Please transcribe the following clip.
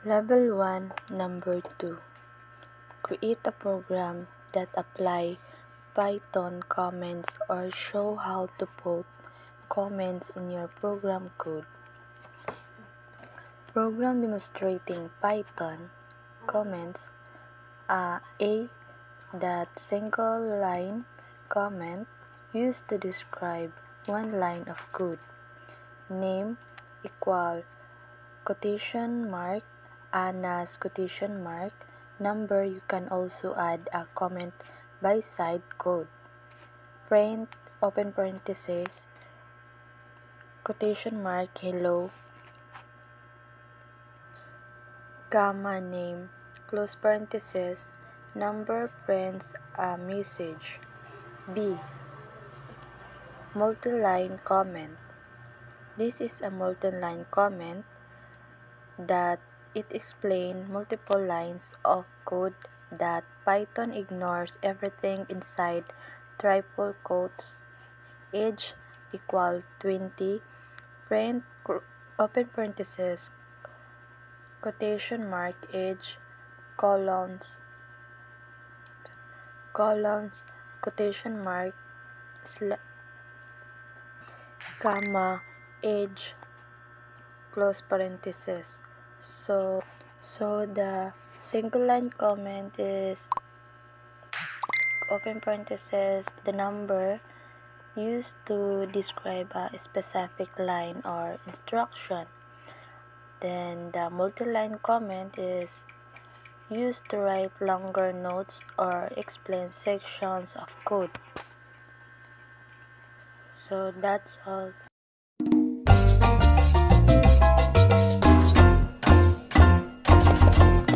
Level 1, Number 2. Create a program that apply Python comments or show how to put comments in your program code. Program demonstrating Python comments. A that single line comment used to describe one line of code. Name equal quotation mark Anna's quotation mark number. You can also add a comment by side code. Print open parenthesis quotation mark hello comma name close parenthesis number prints a message. B. Multi-line comment. This is a multi-line comment that it explains multiple lines of code that Python ignores everything inside triple quotes. Age equal 20. Print open parenthesis quotation mark age colons quotation mark comma age close parenthesis. So the single line comment is open parenthesis the number used to describe a specific line or instruction. Then the multi-line comment is used to write longer notes or explain sections of code. So that's all.